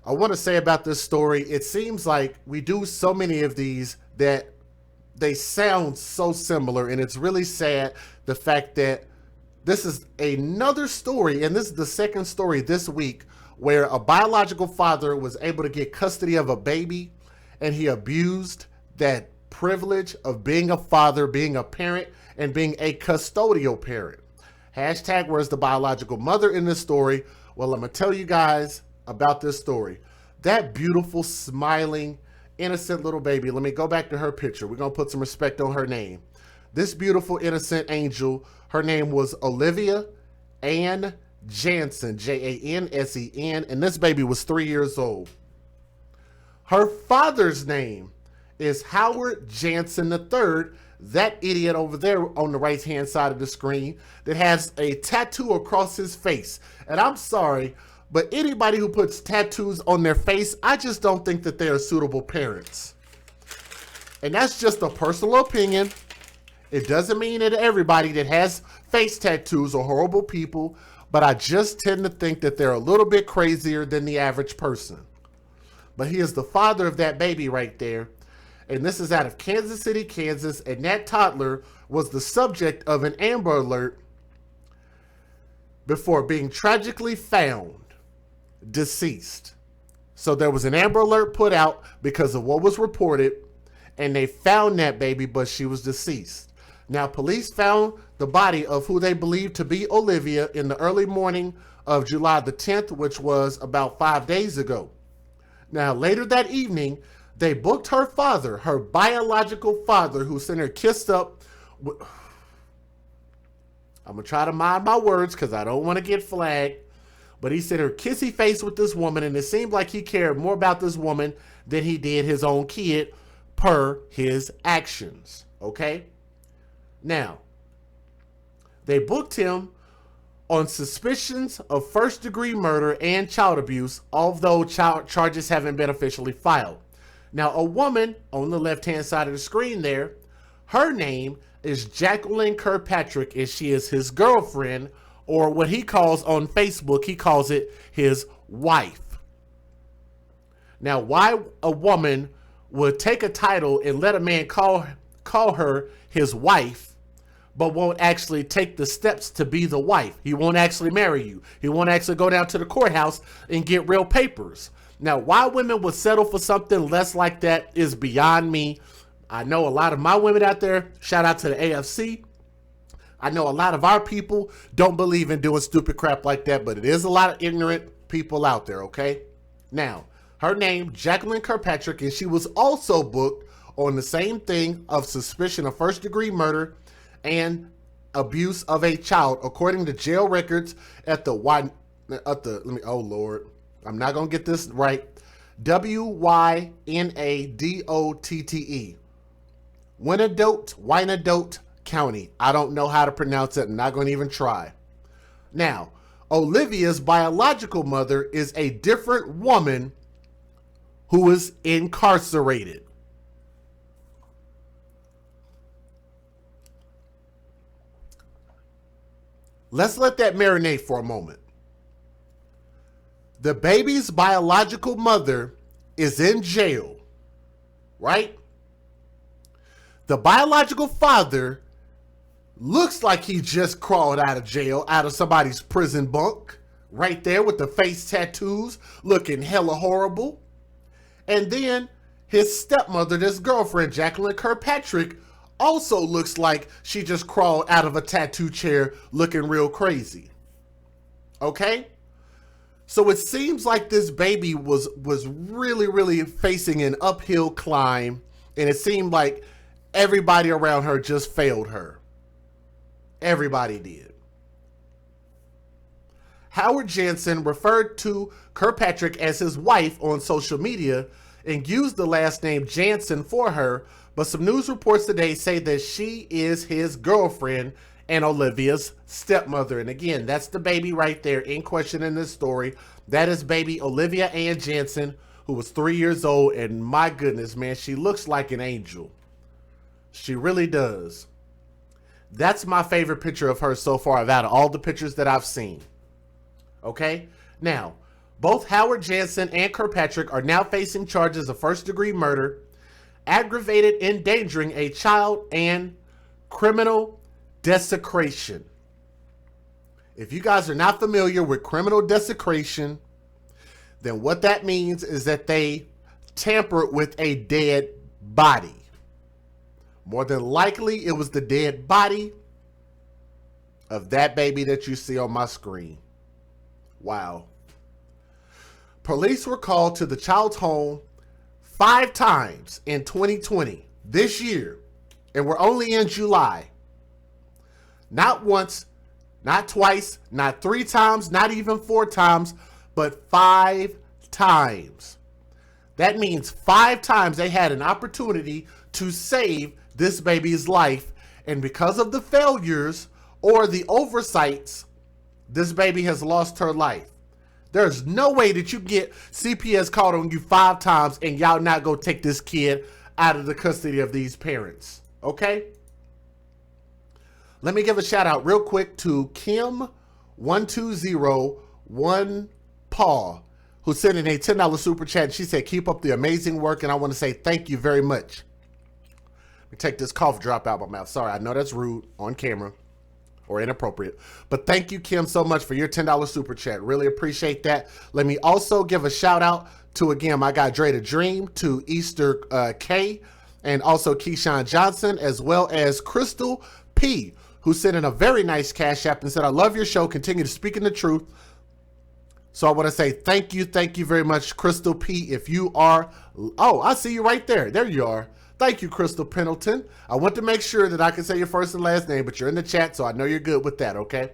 I want to say about this story, it seems like we do so many of these that they sound so similar, and it's really sad the fact that this is another story, and this is the second story this week where a biological father was able to get custody of a baby, and he abused that privilege of being a father, being a parent, and being a custodial parent. Hashtag where's the biological mother in this story? Well, I'm going to tell you guys about this story. That beautiful, smiling, innocent little baby. Let me go back to her picture. We're going to put some respect on her name. This beautiful, innocent angel, her name was Olivia Ann Jansen, Jansen, and this baby was 3 years old. Her father's name is Howard Jansen III, that idiot over there on the right-hand side of the screen that has a tattoo across his face. And I'm sorry, but anybody who puts tattoos on their face, I just don't think that they are suitable parents. And that's just a personal opinion. It doesn't mean that everybody that has face tattoos are horrible people, but I just tend to think that they're a little bit crazier than the average person. But he is the father of that baby right there. And this is out of Kansas City, Kansas, and that toddler was the subject of an Amber Alert before being tragically found deceased. So there was an Amber Alert put out because of what was reported, and they found that baby, but she was deceased. Now, police found the body of who they believed to be Olivia in the early morning of July the 10th, which was about 5 days ago. Now, later that evening, they booked her father, her biological father, who sent her kissed up. I'm going to try to mind my words because I don't want to get flagged. But he sent her kissy face with this woman, and it seemed like he cared more about this woman than he did his own kid per his actions. Okay? Now, they booked him on suspicions of first-degree murder and child abuse, although charges haven't been officially filed. Now, a woman on the left-hand side of the screen there, her name is Jacqueline Kirkpatrick, and she is his girlfriend, or what he calls on Facebook, he calls it his wife. Now, why a woman would take a title and let a man call her his wife, but won't actually take the steps to be the wife. He won't actually marry you. He won't actually go down to the courthouse and get real papers. Now, why women would settle for something less like that is beyond me. I know a lot of my women out there, shout out to the AFC. I know a lot of our people don't believe in doing stupid crap like that, but it is a lot of ignorant people out there, okay? Now, her name, Jacqueline Kirkpatrick, and she was also booked on the same thing of suspicion of first-degree murder and abuse of a child, according to jail records at the oh Lord, I'm not gonna get this right. Wynadotte, Wyandotte County. I don't know how to pronounce it. I'm not going to even try. Now, Olivia's biological mother is a different woman who is incarcerated. Let's let that marinate for a moment. The baby's biological mother is in jail, right? The biological father looks like he just crawled out of jail, out of somebody's prison bunk, right there with the face tattoos, looking hella horrible. And then his stepmother, this girlfriend, Jacqueline Kirkpatrick, also looks like she just crawled out of a tattoo chair looking real crazy. Okay? So it seems like this baby was really, really facing an uphill climb, and it seemed like everybody around her just failed her. Everybody did. Howard Jansen referred to Kirkpatrick as his wife on social media and used the last name Jansen for her, but some news reports today say that she is his girlfriend and Olivia's stepmother. And again, that's the baby right there in question in this story. That is baby Olivia Ann Jansen, who was 3 years old, and my goodness, man, she looks like an angel. She really does. That's my favorite picture of her so far out of all the pictures that I've seen. Okay? Now, Both Howard Jansen and Kirkpatrick are now facing charges of first-degree murder, aggravated endangering a child, and criminal desecration. If you guys are not familiar with criminal desecration, then what that means is that they tampered with a dead body. More than likely, it was the dead body of that baby that you see on my screen. Wow. Police were called to the child's home 5 times in 2020, this year, and we're only in July. Not once, not twice, not 3 times, not even 4 times, but 5 times. That means 5 times they had an opportunity to save this baby's life, and because of the failures or the oversights, this baby has lost her life. There's no way that you get CPS called on you 5 times and y'all not go take this kid out of the custody of these parents. Okay? Let me give a shout out real quick to Kim1201 Paul, who sent in a $10 super chat. She said, keep up the amazing work, and I want to say thank you very much. Let me take this cough drop out of my mouth. Sorry, I know that's rude on camera or inappropriate, but thank you, Kim, so much for your $10 super chat. Really appreciate that. Let me also give a shout out to, again, my guy Dre the Dream, to Easter K, and also Keyshawn Johnson, as well as Crystal P, who sent in a very nice cash app and said, I love your show. Continue to speak in the truth. So I want to say thank you very much, Crystal P. If you are, oh, I see you right there. There you are. Thank you, Crystal Pendleton. I want to make sure that I can say your first and last name, but you're in the chat, so I know you're good with that, okay?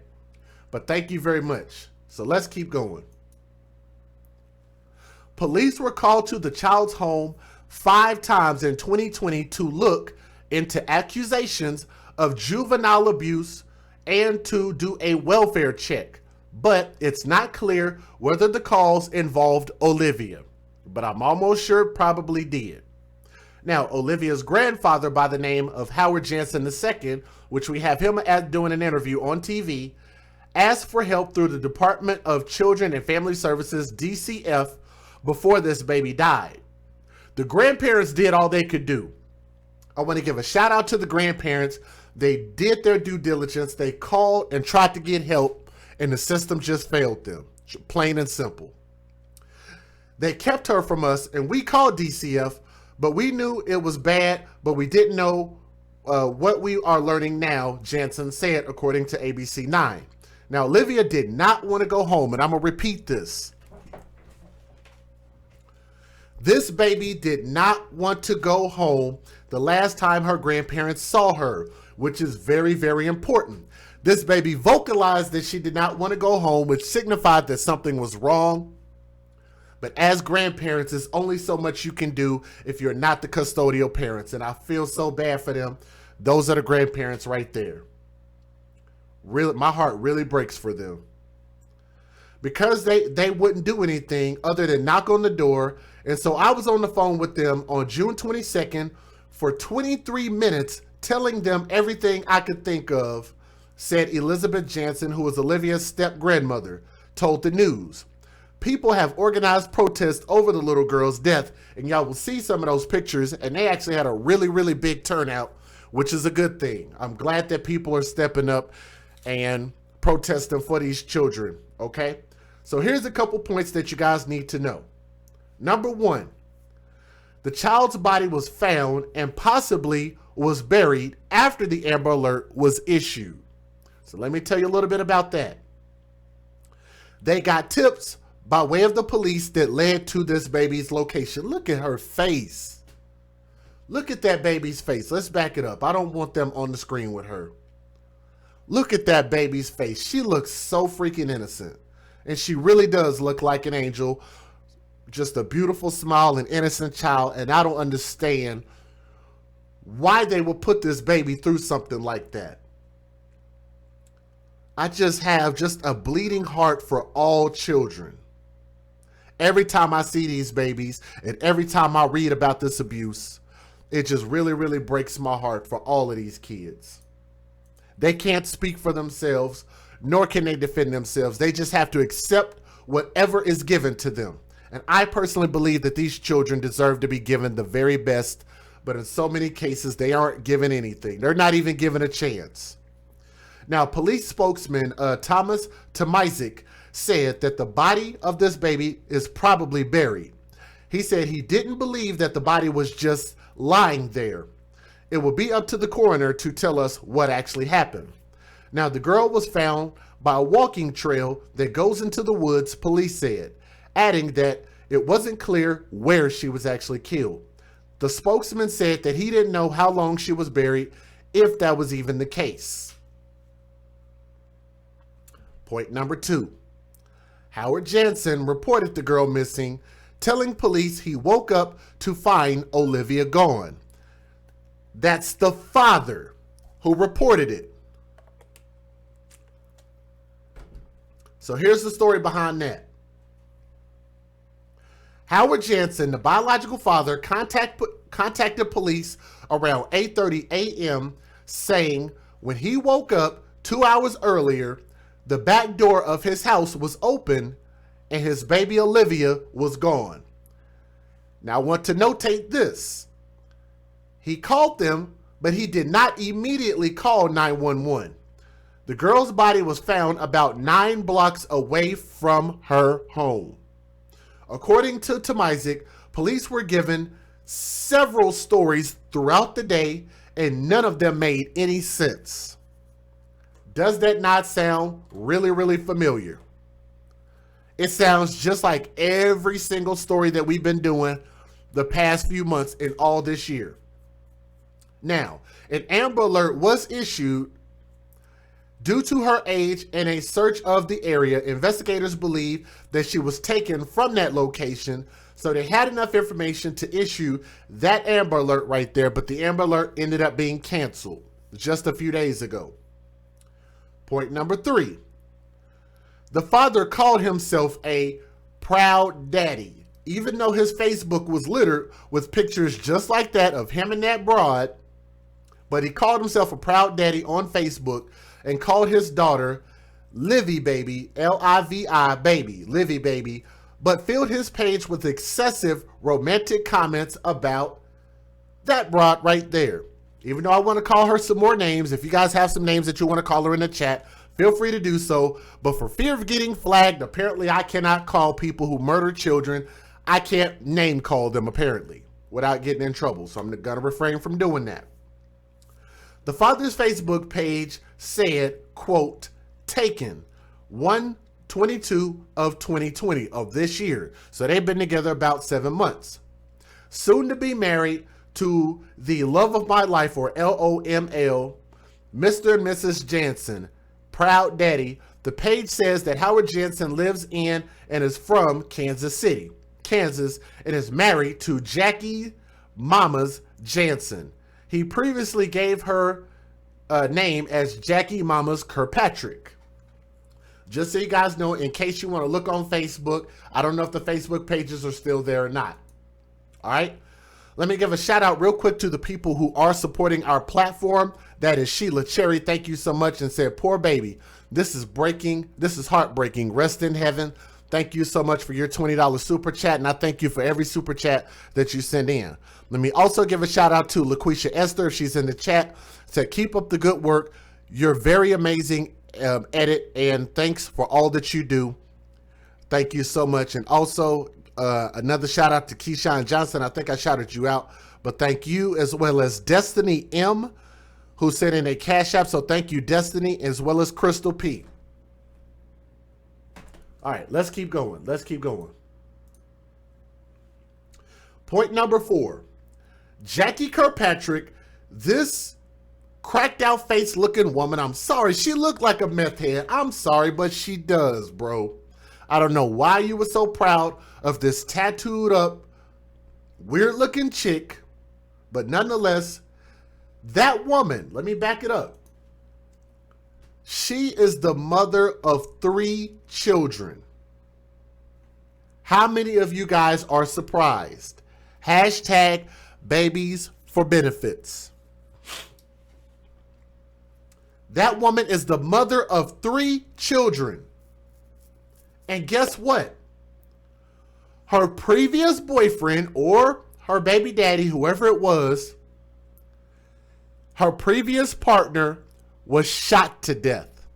But thank you very much. So let's keep going. Police were called to the child's home 5 times in 2020 to look into accusations of juvenile abuse and to do a welfare check. But it's not clear whether the calls involved Olivia. But I'm almost sure it probably did. Now, Olivia's grandfather by the name of Howard Jansen II, which we have him doing an interview on TV, asked for help through the Department of Children and Family Services, DCF, before this baby died. The grandparents did all they could do. I want to give a shout out to the grandparents. They did their due diligence. They called and tried to get help, and the system just failed them, plain and simple. They kept her from us, and we called DCF, but we knew it was bad, but we didn't know what we are learning now, Jansen said, according to ABC 9. Now, Olivia did not want to go home, and I'm going to repeat this. This baby did not want to go home the last time her grandparents saw her, which is very, very important. This baby vocalized that she did not want to go home, which signified that something was wrong. But as grandparents, there's only so much you can do if you're not the custodial parents. And I feel so bad for them. Those are the grandparents right there. Really, my heart really breaks for them. Because they wouldn't do anything other than knock on the door. And so I was on the phone with them on June 22nd for 23 minutes, telling them everything I could think of, said Elizabeth Jansen, who was Olivia's step-grandmother, told the news. People have organized protests over the little girl's death, and y'all will see some of those pictures, and they actually had a really, really big turnout, which is a good thing. I'm glad that people are stepping up and protesting for these children, okay? So here's a couple points that you guys need to know. Number 1, the child's body was found and possibly was buried after the Amber Alert was issued. So let me tell you a little bit about that. They got tips by way of the police that led to this baby's location. Look at her face. Look at that baby's face. Let's back it up. I don't want them on the screen with her. Look at that baby's face. She looks so freaking innocent. And she really does look like an angel. Just a beautiful smile, an innocent child. And I don't understand why they would put this baby through something like that. I just have just a bleeding heart for all children. Every time I see these babies and every time I read about this abuse, it just really, really breaks my heart for all of these kids. They can't speak for themselves, nor can they defend themselves. They just have to accept whatever is given to them. And I personally believe that these children deserve to be given the very best, but in so many cases, they aren't given anything. They're not even given a chance. Now, police spokesman Thomas Tomizik said that the body of this baby is probably buried. He said he didn't believe that the body was just lying there. It will be up to the coroner to tell us what actually happened. Now, the girl was found by a walking trail that goes into the woods, police said, adding that it wasn't clear where she was actually killed. The spokesman said that he didn't know how long she was buried, if that was even the case. Point number 2. Howard Jansen reported the girl missing, telling police he woke up to find Olivia gone. That's the father who reported it. So here's the story behind that. Howard Jansen, the biological father, contacted police around 8:30 a.m. saying when he woke up 2 hours earlier, the back door of his house was open and his baby Olivia was gone. Now I want to notate this. He called them, but he did not immediately call 911. The girl's body was found about 9 blocks away from her home. According to Tomizik, police were given several stories throughout the day and none of them made any sense. Does that not sound really, really familiar? It sounds just like every single story that we've been doing the past few months and all this year. Now, an Amber Alert was issued due to her age and a search of the area. Investigators believe that she was taken from that location, so they had enough information to issue that Amber Alert right there, but the Amber Alert ended up being canceled just a few days ago. Point number 3. The father called himself a proud daddy, even though his Facebook was littered with pictures just like that of him and that broad, but he called himself a proud daddy on Facebook and called his daughter Livy Baby, L-I-V-I baby, Livy Baby, but filled his page with excessive romantic comments about that broad right there. Even though I want to call her some more names, if you guys have some names that you want to call her in the chat, feel free to do so. But for fear of getting flagged, apparently I cannot call people who murder children. I can't name call them apparently without getting in trouble. So I'm going to refrain from doing that. The father's Facebook page said, quote, taken 1/22 of 2020 of this year. So they've been together about 7 months. Soon to be married to the love of my life, or LOML, Mr. and Mrs. Jansen, proud daddy. The page says that Howard Jansen lives in and is from Kansas City, Kansas, and is married to Jackie Mamas Jansen. He previously gave her name as Jackie Mamas Kirkpatrick. Just so you guys know, in case you want to look on Facebook, I don't know if the Facebook pages are still there or not. All right. Let me give a shout out real quick to the people who are supporting our platform. That is Sheila Cherry. Thank you so much. And said, poor baby. This is breaking. This is heartbreaking. Rest in heaven. Thank you so much for your $20 super chat. And I thank you for every super chat that you send in. Let me also give a shout out to LaQuisha Esther. If she's in the chat, said, keep up the good work. You're very amazing edit. And thanks for all that you do. Thank you so much. And also, another shout out to Keyshawn Johnson. I think I shouted you out, but thank you, as well as Destiny M, who sent in a cash app. So thank you, Destiny, as well as Crystal P. All right, let's keep going. Let's keep going. Point number 4. Jackie Kirkpatrick, this cracked out face looking woman. I'm sorry. She looked like a meth head. I'm sorry, but she does, bro. I don't know why you were so proud of this tattooed up, weird looking chick, but nonetheless, that woman, let me back it up. She is the mother of 3 children. How many of you guys are surprised? Hashtag babies for benefits. That woman is the mother of 3 children. And guess what? Her previous boyfriend or her baby daddy, whoever it was, her previous partner was shot to death.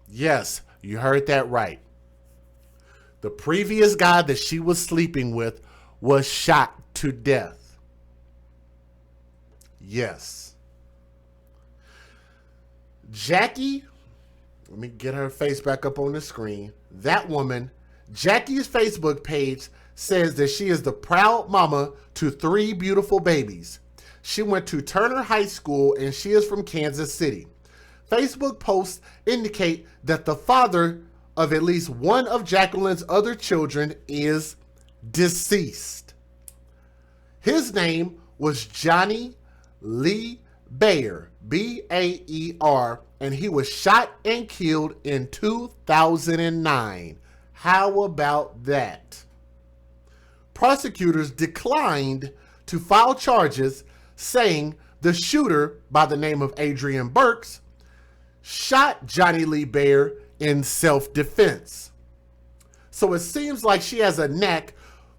Yes, you heard that right. The previous guy that she was sleeping with was shot to death. Yes. Jackie, let me get her face back up on the screen. That woman, Jackie's Facebook page says that she is the proud mama to 3 beautiful babies. She went to Turner High School and she is from Kansas City. Facebook posts indicate that the father of at least one of Jacqueline's other children is deceased. His name was Johnny Lee Baer, B-A-E-R, and he was shot and killed in 2009. How about that? Prosecutors declined to file charges, saying the shooter, by the name of Adrian Burks, shot Johnny Lee Baer in self-defense. So it seems like she has a knack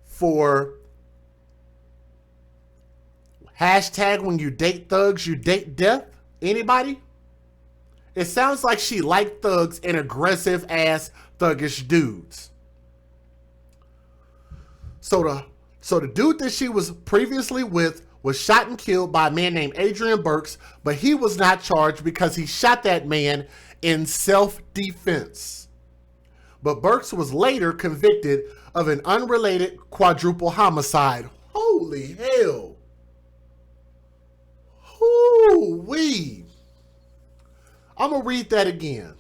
for hashtag when you date thugs, you date death. Anybody? It sounds like she liked thugs and aggressive ass thuggish dudes. So the dude that she was previously with was shot and killed by a man named Adrian Burks, but he was not charged because he shot that man in self-defense. But Burks was later convicted of an unrelated quadruple homicide. Holy hell. Hoo-wee. I'm going to read that again.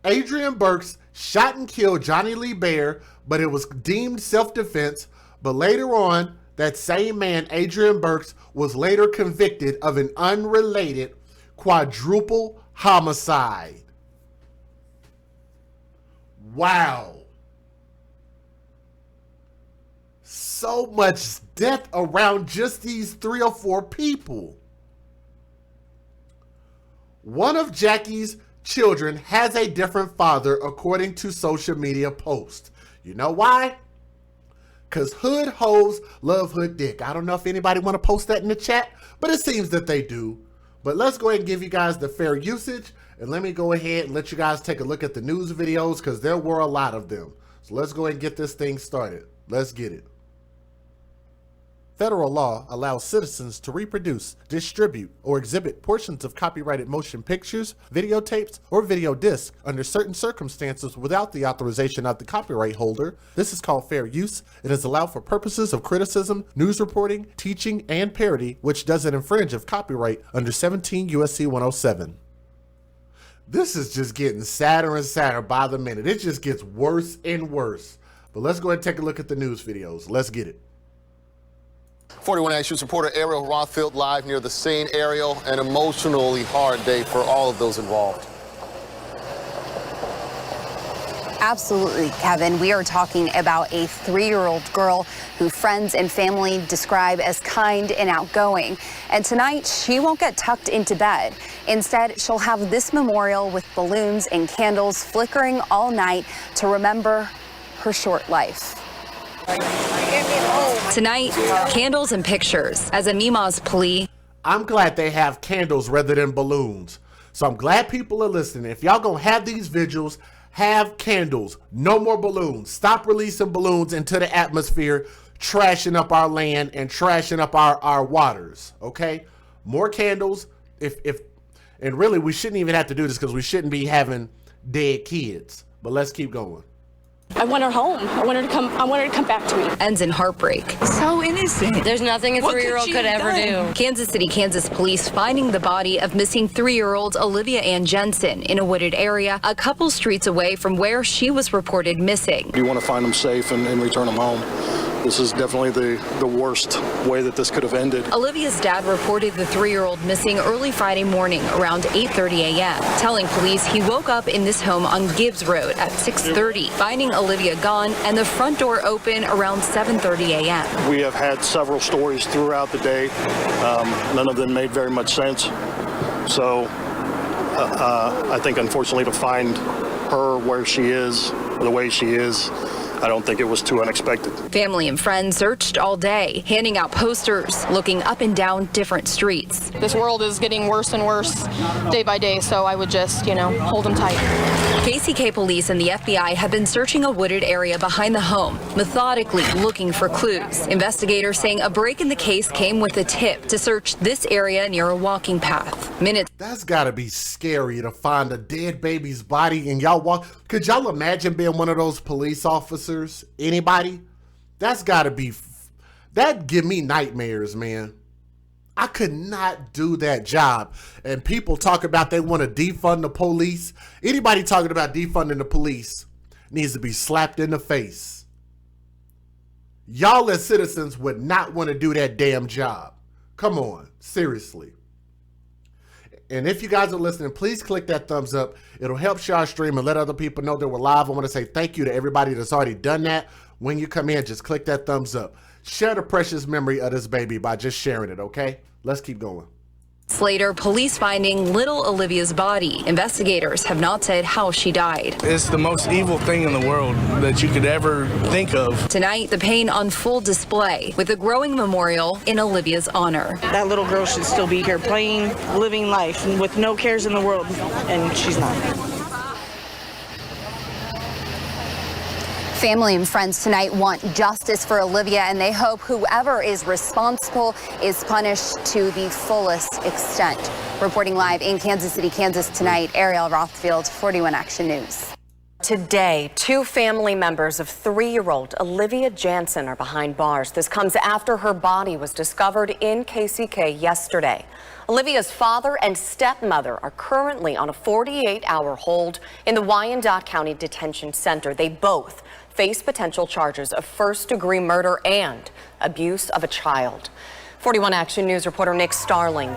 Adrian Burks shot and killed Johnny Lee Baer, but it was deemed self-defense. But later on, that same man, Adrian Burks, was later convicted of an unrelated quadruple homicide. Wow. So much death around just these 3 or 4 people. One of Jackie's children has a different father, according to social media posts. You know why? Because hood hoes love hood dick. I don't know if anybody want to post that in the chat, but it seems that they do. But let's go ahead and give you guys the fair usage, and let me go ahead and let you guys take a look at the news videos, because there were a lot of them. So let's go ahead and get this thing started. Let's get it. Federal law allows citizens to reproduce, distribute, or exhibit portions of copyrighted motion pictures, videotapes, or video discs under certain circumstances without the authorization of the copyright holder. This is called fair use. It is allowed for purposes of criticism, news reporting, teaching, and parody, which doesn't infringe of copyright under 17 U.S.C. 107. This is just getting sadder and sadder by the minute. It just gets worse and worse. But let's go ahead and take a look at the news videos. Let's get it. 41 Actions reporter Ariel Rothfield live near the scene. Ariel, an emotionally hard day for all of those involved. Absolutely, Kevin. We are talking about a 3-year-old girl who friends and family describe as kind and outgoing. And tonight, she won't get tucked into bed. Instead, she'll have this memorial with balloons and candles flickering all night to remember her short life. Tonight, candles and pictures as Anima's plea. I'm glad they have candles rather than balloons. So I'm glad people are listening. If y'all gonna have these vigils, have candles. No more balloons. Stop releasing balloons into the atmosphere, trashing up our land and trashing up our waters. Okay? More candles. And really, we shouldn't even have to do this because we shouldn't be having dead kids. But let's keep going. I want her home. I want her to come back to me. Ends in heartbreak. So innocent. There's nothing a 3-year-old could ever do. Kansas City, Kansas police finding the body of missing 3-year-old Olivia and Jensen in a wooded area a couple streets away from where she was reported missing. You want to find them safe and return them home. This is definitely the worst way that this could have ended. Olivia's dad reported the 3-year-old missing early Friday morning around 8:30 a.m., telling police he woke up in this home on Gibbs Road at 6:30, finding Olivia gone and the front door open around 7:30 a.m. We have had several stories throughout the day. None of them made very much sense. So I think, unfortunately, to find her where she is, the way she is, I don't think it was too unexpected. Family and friends searched all day, handing out posters, looking up and down different streets. This world is getting worse and worse day by day, so I would just, hold them tight. KCK police and the FBI have been searching a wooded area behind the home, methodically looking for clues. Investigators saying a break in the case came with a tip to search this area near a walking path. Minutes. That's gotta be scary to find a dead baby's body and y'all walk. Could y'all imagine being one of those police officers? Anybody? That's gotta be, that give me nightmares, man. I could not do that job. And people talk about they want to defund the police. Anybody talking about defunding the police needs to be slapped in the face. Y'all as citizens would not want to do that damn job. Come on, seriously. And if you guys are listening, please click that thumbs up. It'll help share our stream and let other people know that we're live. I want to say thank you to everybody that's already done that. When you come in, just click that thumbs up. Share the precious memory of this baby by just sharing it, okay? Let's keep going. Later, police finding little Olivia's body. Investigators have not said how she died. It's the most evil thing in the world that you could ever think of. Tonight, the pain on full display with a growing memorial in Olivia's honor. That little girl should still be here playing, living life with no cares in the world, and she's not. Family and friends tonight want justice for Olivia, and they hope whoever is responsible is punished to the fullest extent. Reporting live in Kansas City, Kansas tonight, Ariel Rothfield, 41 Action News. Today, 2 family members of 3-year-old Olivia Jansen are behind bars. This comes after her body was discovered in KCK yesterday. Olivia's father and stepmother are currently on a 48-hour hold in the Wyandotte County Detention Center. They both face potential charges of first-degree murder and abuse of a child. 41 Action News reporter Nick Starling.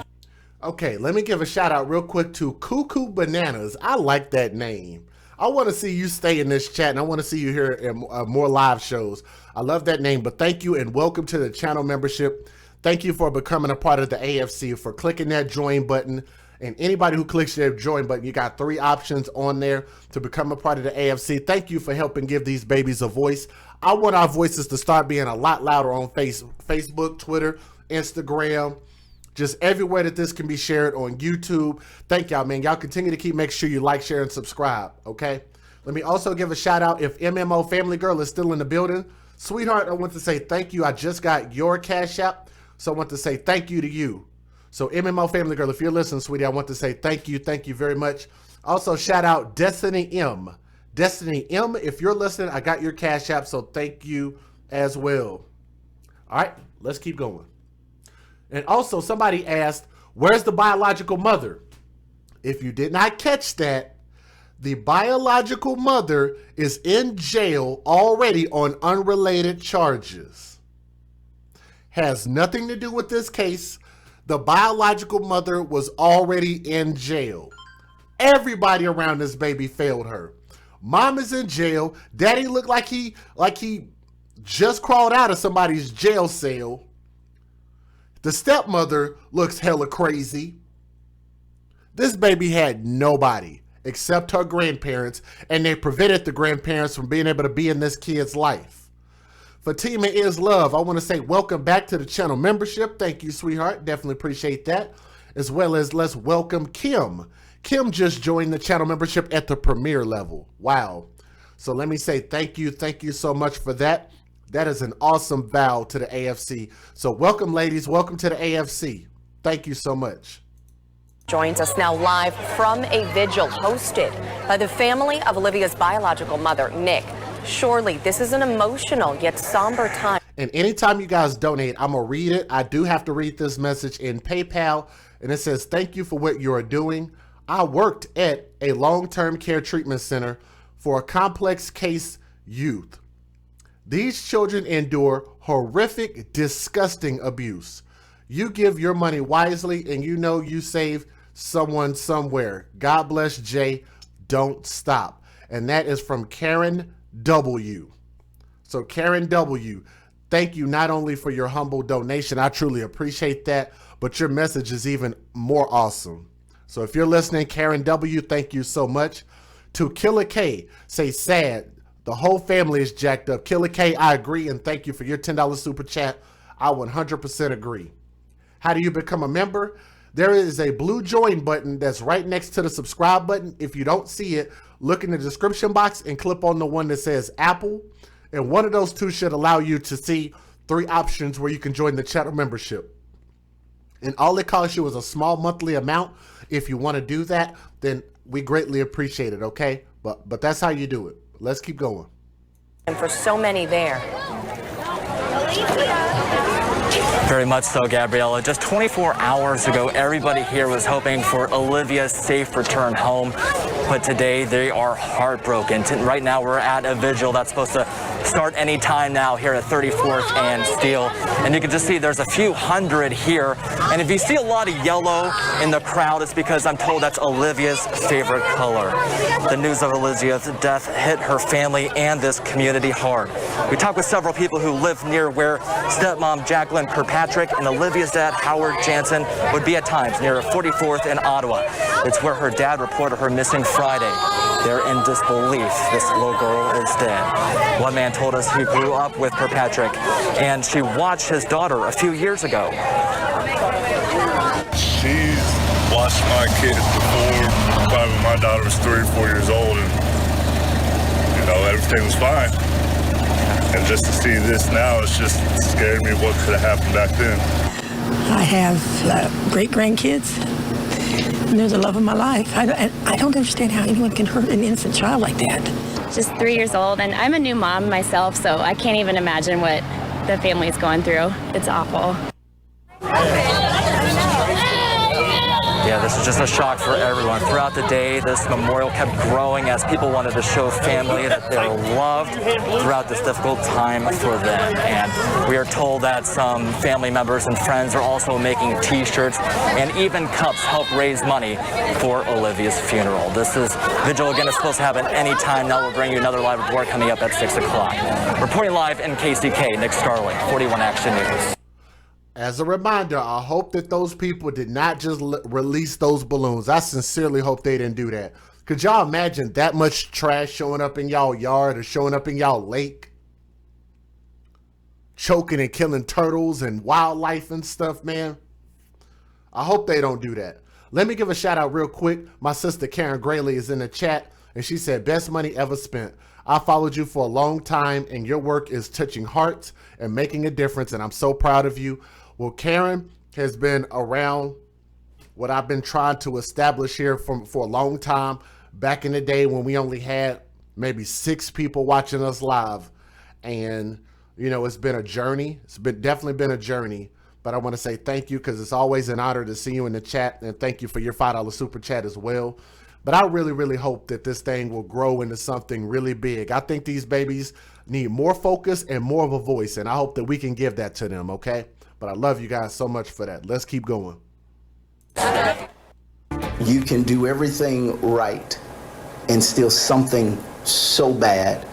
Okay, let me give a shout out real quick to Cuckoo Bananas. I like that name. I want to see you stay in this chat, and I want to see you here in more live shows. I love that name, but thank you and welcome to the channel membership. Thank you for becoming a part of the AFC, for clicking that join button. And anybody who clicks their join button, you got 3 options on there to become a part of the AFC. Thank you for helping give these babies a voice. I want our voices to start being a lot louder on Facebook, Twitter, Instagram, just everywhere that this can be shared, on YouTube. Thank y'all, man. Y'all continue to make sure you like, share, and subscribe, okay? Let me also give a shout out if MMO Family Girl is still in the building. Sweetheart, I want to say thank you. I just got your Cash App, so I want to say thank you to you. So MMO Family Girl, if you're listening, sweetie, I want to say thank you very much. Also, shout out Destiny M. Destiny M, if you're listening, I got your Cash App, so thank you as well. All right, let's keep going. And also, somebody asked, where's the biological mother? If you did not catch that, the biological mother is in jail already on unrelated charges. Has nothing to do with this case. The biological mother was already in jail. Everybody around this baby failed her. Mom is in jail. Daddy looked like he just crawled out of somebody's jail cell. The stepmother looks hella crazy. This baby had nobody except her grandparents, and they prevented the grandparents from being able to be in this kid's life. Fatima is love. I want to say welcome back to the channel membership. Thank you, sweetheart. Definitely appreciate that. As well as let's welcome Kim. Kim just joined the channel membership at the premier level. Wow. So let me say thank you so much for that. That is an awesome vow to the AFC. So welcome, ladies. Welcome to the AFC. Thank you so much. Joins us now live from a vigil hosted by the family of Olivia's biological mother, Nick. Surely this is an emotional yet somber time. And anytime you guys donate, I'm going to read it. I do have to read this message in PayPal. And it says, thank you for what you are doing. I worked at a long-term care treatment center for a complex case youth. These children endure horrific, disgusting abuse. You give your money wisely, and you know you save someone somewhere. God bless Jay. Don't stop. And that is from Karen W. So Karen W, thank you not only for your humble donation, I truly appreciate that, but your message is even more awesome. So if you're listening, Karen W., thank you so much. To Killer K, say sad. The whole family is jacked up. Killer K, I agree, and thank you for your $10 super chat. I 100% agree. How do you become a member? There is a blue join button that's right next to the subscribe button. If you don't see it, look in the description box and click on the one that says Apple. And one of those two should allow you to see 3 options where you can join the channel membership. And all it costs you is a small monthly amount. If you want to do that, then we greatly appreciate it, okay? But that's how you do it. Let's keep going. And for so many there. Very much so, Gabriella. Just 24 hours ago, everybody here was hoping for Olivia's safe return home. But today, they are heartbroken. Right now, we're at a vigil that's supposed to start any time now here at 34th and Steele. And you can just see there's a few hundred here. And if you see a lot of yellow in the crowd, it's because I'm told that's Olivia's favorite color. The news of Olivia's death hit her family and this community hard. We talked with several people who live near where stepmom Jacqueline Kirkpatrick and Olivia's dad, Howard Jansen, would be at times near 44th and Ottawa. It's where her dad reported her missing Friday. They're in disbelief this little girl is dead. One man told us he grew up with Kirkpatrick and she watched his daughter a few years ago. She's watched my kids before, probably when my daughter was 3 or 4 years old, and you know, everything was fine. And just to see this now, it's just scared me what could have happened back then. I have great grandkids, and they're the love of my life. I don't understand how anyone can hurt an innocent child like that. Just 3 years old, and I'm a new mom myself, so I can't even imagine what the family's going through. It's awful. Yeah, this is just a shock for everyone. Throughout the day, this memorial kept growing as people wanted to show family that they were loved throughout this difficult time for them. And we are told that some family members and friends are also making T-shirts and even cups help raise money for Olivia's funeral. This vigil again is supposed to happen any time now. We'll bring you another live report coming up at 6 o'clock. Reporting live in KCK, Nick Starling, 41 Action News. As a reminder, I hope that those people did not just release those balloons. I sincerely hope they didn't do that. Could y'all imagine that much trash showing up in y'all yard or showing up in y'all lake? Choking and killing turtles and wildlife and stuff, man. I hope they don't do that. Let me give a shout out real quick. My sister Karen Grayley is in the chat and she said, best money ever spent. I followed you for a long time and your work is touching hearts and making a difference, and I'm so proud of you. Well, Karen has been around what I've been trying to establish here for a long time. Back in the day when we only had maybe 6 people watching us live. And, you know, it's been a journey. It's definitely been a journey. But I want to say thank you because it's always an honor to see you in the chat. And thank you for your $5 super chat as well. But I really, really hope that this thing will grow into something really big. I think these babies need more focus and more of a voice. And I hope that we can give that to them, okay? But I love you guys so much for that. Let's keep going. You can do everything right and still something so bad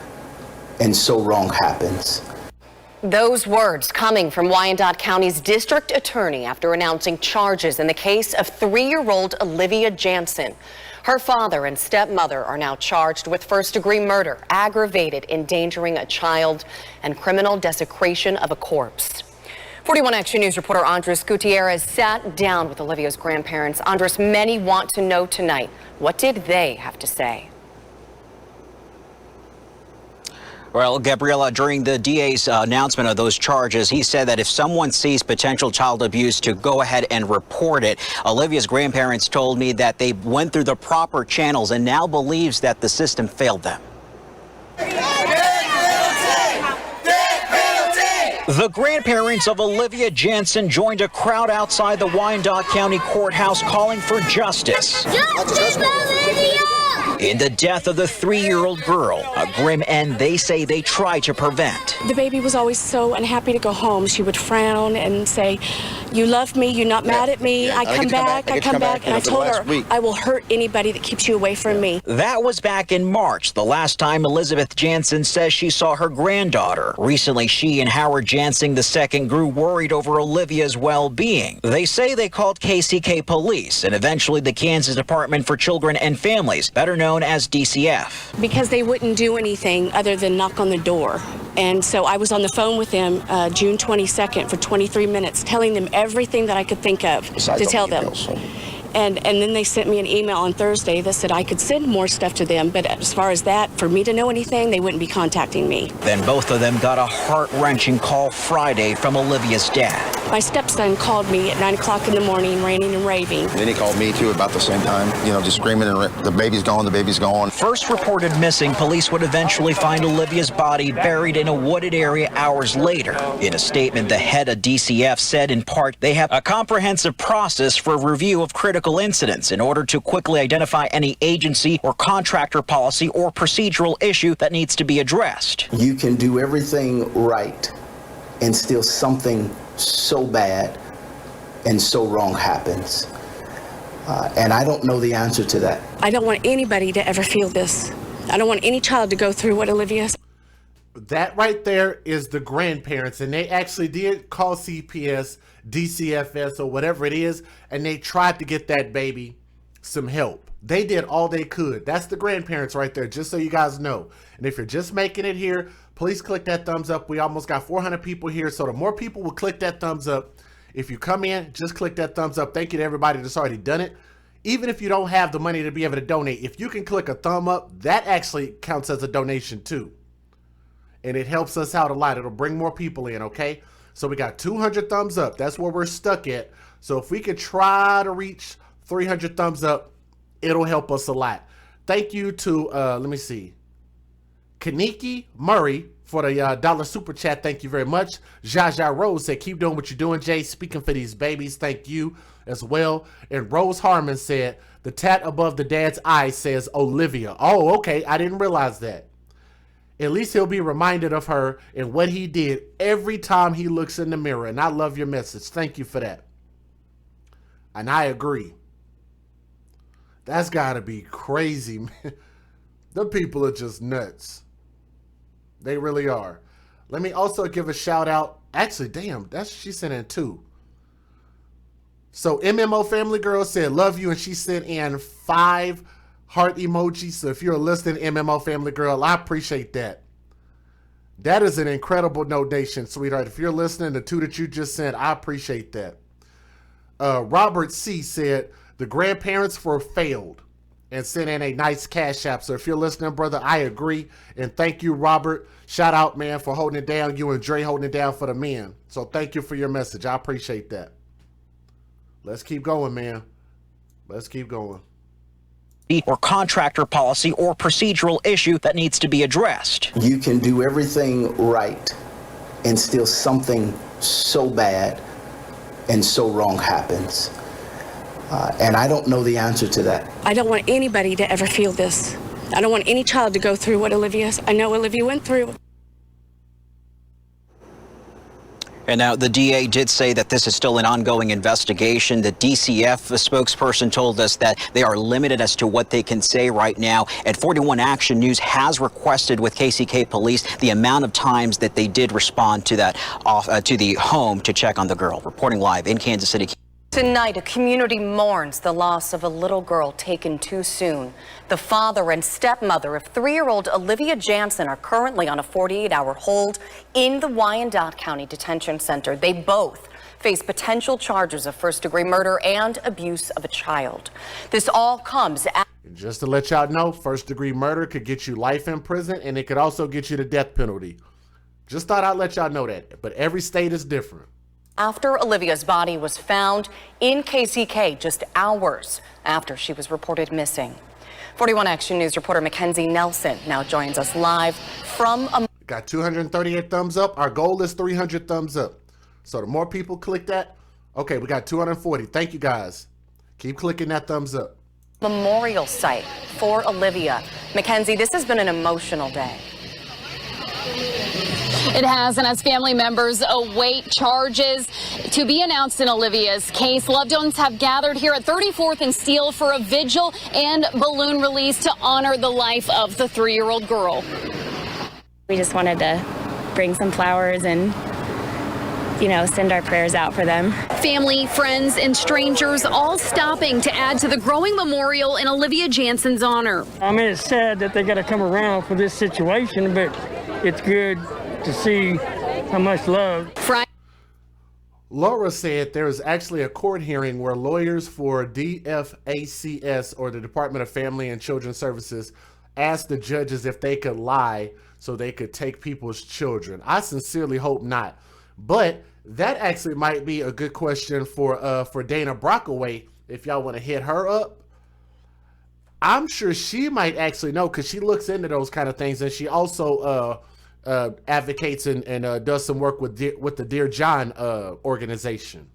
and so wrong happens. Those words coming from Wyandotte County's district attorney after announcing charges in the case of 3-year-old Olivia Jansen. Her father and stepmother are now charged with first-degree murder, aggravated endangering a child, and criminal desecration of a corpse. 41 Action News reporter Andres Gutierrez sat down with Olivia's grandparents. Andres, many want to know tonight, what did they have to say? Well, Gabriella, during the DA's announcement of those charges, he said that if someone sees potential child abuse, to go ahead and report it. Olivia's grandparents told me that they went through the proper channels and now believes that the system failed them. The grandparents of Olivia Jansen joined a crowd outside the Wyandotte County Courthouse calling for justice. Justice, Olivia! In the death of the 3-year-old girl, a grim end they say they tried to prevent. The baby was always so unhappy to go home. She would frown and say, "You love me, you're not mad at me, I come back, and I told her, I will hurt anybody that keeps you away from me. That was back in March, the last time Elizabeth Jansen says she saw her granddaughter. Recently, she and Howard Jansen II grew worried over Olivia's well-being. They say they called KCK police and eventually the Kansas Department for Children and Families, better known as DCF. Because they wouldn't do anything other than knock on the door. And so I was on the phone with them June 22nd for 23 minutes, telling them everything that I could think of to tell them. And then they sent me an email on Thursday that said I could send more stuff to them, but as far as that, for me to know anything, they wouldn't be contacting me. Then both of them got a heart-wrenching call Friday from Olivia's dad. My stepson called me at 9 o'clock in the morning, ranting and raving. And then he called me too about the same time, just screaming, and the baby's gone, the baby's gone. First reported missing, police would eventually find Olivia's body buried in a wooded area hours later. In a statement, the head of DCF said in part, they have a comprehensive process for review of critical incidents in order to quickly identify any agency or contractor policy or procedural issue that needs to be addressed. You can do everything right and still something so bad and so wrong happens. And I don't know the answer to that. I don't want anybody to ever feel this. I don't want any child to go through what Olivia's. That right there is the grandparents, and they actually did call CPS, DCFS, or whatever it is, and they tried to get that baby some help. They did all they could. That's the grandparents right there, just so you guys know. And if you're just making it here, please click that thumbs up. We almost got 400 people here, so the more people will click that thumbs up. If you come in, just click that thumbs up. Thank you to everybody that's already done it. Even if you don't have the money to be able to donate, if you can click a thumb up, that actually counts as a donation too. And it helps us out a lot. It'll bring more people in, okay? So we got 200 thumbs up. That's where we're stuck at. So if we could try to reach 300 thumbs up, it'll help us a lot. Thank you to, let me see, Kaniki Murray for the dollar super chat. Thank you very much. Jaja Rose said, keep doing what you're doing, Jay. Speaking for these babies. Thank you as well. And Rose Harmon said, the tat above the dad's eye says Olivia. Oh, okay. I didn't realize that. At least he'll be reminded of her and what he did every time he looks in the mirror. And I love your message. Thank you for that. And I agree. That's got to be crazy, man. The people are just nuts. They really are. Let me also give a shout out. Actually, damn, she sent in 2. So MMO Family Girl said, love you. And she sent in 5 heart emojis. So if you're listening, MMO Family Girl, I appreciate that. That is an incredible donation, sweetheart. If you're listening, the 2 that you just sent, I appreciate that. Robert C said, the grandparents were failed, and sent in a nice cash app. So if you're listening, brother, I agree. And thank you, Robert. Shout out, man, for holding it down. You and Dre holding it down for the men. So thank you for your message. I appreciate that. Let's keep going, man. Let's keep going. Or contractor policy or procedural issue that needs to be addressed. You can do everything right and still something so bad and so wrong happens. And I don't know the answer to that. I don't want anybody to ever feel this. I don't want any child to go through what I know Olivia went through. And now the DA did say that this is still an ongoing investigation. The DCF spokesperson told us that they are limited as to what they can say right now. And 41 Action News has requested with KCK police the amount of times that they did respond to that to the home to check on the girl. Reporting live in Kansas City. Tonight, a community mourns the loss of a little girl taken too soon. The father and stepmother of 3-year-old Olivia Jansen are currently on a 48-hour hold in the Wyandotte County Detention Center. They both face potential charges of first-degree murder and abuse of a child. This all comes after... Just to let y'all know, first-degree murder could get you life in prison, and it could also get you the death penalty. Just thought I'd let y'all know that, but every state is different. After Olivia's body was found in KCK just hours after she was reported missing. 41 Action News reporter Mackenzie Nelson now joins us live from a... Got 238 thumbs up. Our goal is 300 thumbs up. So the more people click that, okay, we got 240. Thank you guys. Keep clicking that thumbs up. Memorial site for Olivia. Mackenzie, this has been an emotional day. It has, and as family members await charges to be announced in Olivia's case, loved ones have gathered here at 34th and Steele for a vigil and balloon release to honor the life of the 3-year-old girl. We just wanted to bring some flowers and, send our prayers out for them. Family, friends, and strangers all stopping to add to the growing memorial in Olivia Jansen's honor. I mean, it's sad that they got to come around for this situation, but it's good to see how much love. Laura said there is actually a court hearing where lawyers for DFACS, or the Department of Family and Children Services, asked the judges if they could lie so they could take people's children. I sincerely hope not. But that actually might be a good question for Dana Brockaway, if y'all want to hit her up. I'm sure she might actually know, because she looks into those kind of things, and she also advocates and does some work with the Dear John organization.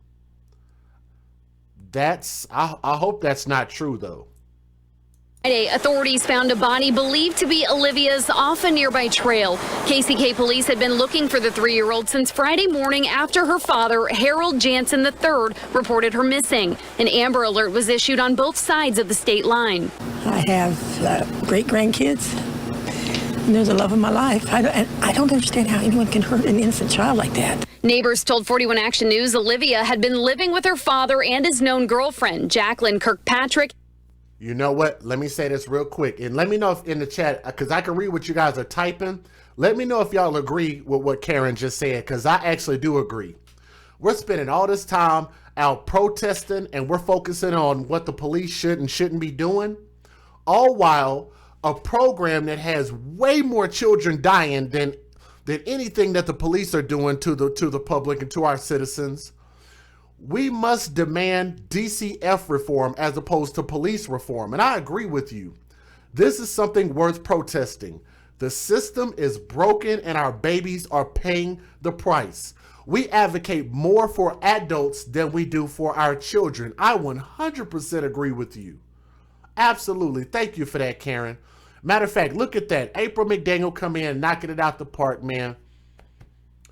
I hope that's not true, though. Friday, authorities found a body believed to be Olivia's off a nearby trail. KCK police had been looking for the 3-year-old since Friday morning after her father, Harold Jansen III, reported her missing. An Amber Alert was issued on both sides of the state line. I have great grandkids, and they're the love of my life. I don't understand how anyone can hurt an innocent child like that. Neighbors told 41 Action News Olivia had been living with her father and his known girlfriend, Jacqueline Kirkpatrick. You know what? Let me say this real quick, and let me know if in the chat, because I can read what you guys are typing. Let me know if y'all agree with what Karen just said, because I actually do agree. We're spending all this time out protesting, and we're focusing on what the police should and shouldn't be doing, all while a program that has way more children dying than anything that the police are doing to the public and to our citizens. We must demand DCF reform as opposed to police reform. And I agree with you. This is something worth protesting. The system is broken and our babies are paying the price. We advocate more for adults than we do for our children. I 100% agree with you. Absolutely. Thank you for that, Karen. Matter of fact, look at that. April McDaniel come in, knocking it out the park, man.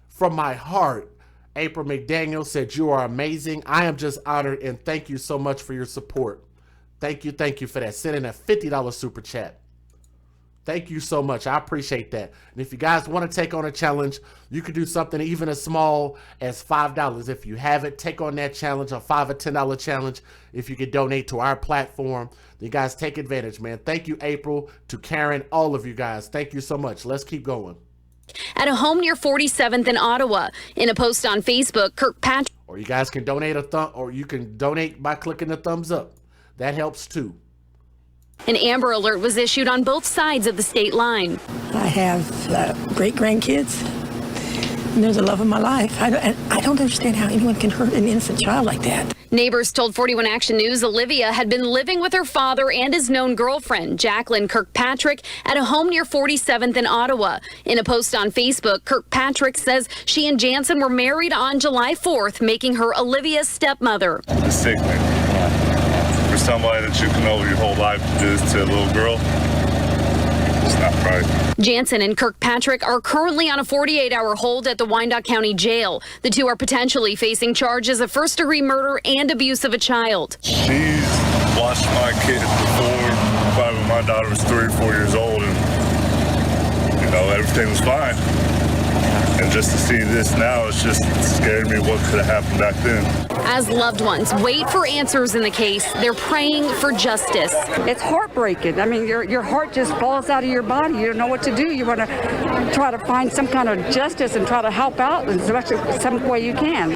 From my heart. April McDaniel said, "You are amazing. I am just honored, and thank you so much for your support." Thank you for that. Send in a $50 super chat. Thank you so much. I appreciate that. And if you guys want to take on a challenge, you can do something even as small as $5. If you have it, take on that challenge, a $5 or $10 challenge. If you could donate to our platform, you guys take advantage, man. Thank you, April, to Karen, all of you guys. Thank you so much. Let's keep going. At a home near 47th in Ottawa. In a post on Facebook, Kirkpatrick. Or you guys can donate or you can donate by clicking the thumbs up. That helps too. An Amber Alert was issued on both sides of the state line. I have great grandkids, and they're the love of my life. I don't understand how anyone can hurt an innocent child like that. Neighbors told 41 Action News Olivia had been living with her father and his known girlfriend, Jacqueline Kirkpatrick, at a home near 47th in Ottawa. In a post on Facebook, Kirkpatrick says she and Jansen were married on July 4th, making her Olivia's stepmother. It's sickening. For somebody that you can know your whole life to do this to a little girl, it's not right. Jansen and Kirkpatrick are currently on a 48-hour hold at the Wyandotte County Jail. The two are potentially facing charges of first-degree murder and abuse of a child. She's watched my kid before my daughter was 3 or 4 years old, and everything was fine. And just to see this now, it's just scared me what could have happened back then. As loved ones wait for answers in the case, they're praying for justice. It's heartbreaking. I mean, your heart just falls out of your body. You don't know what to do. You want to try to find some kind of justice and try to help out in some way you can.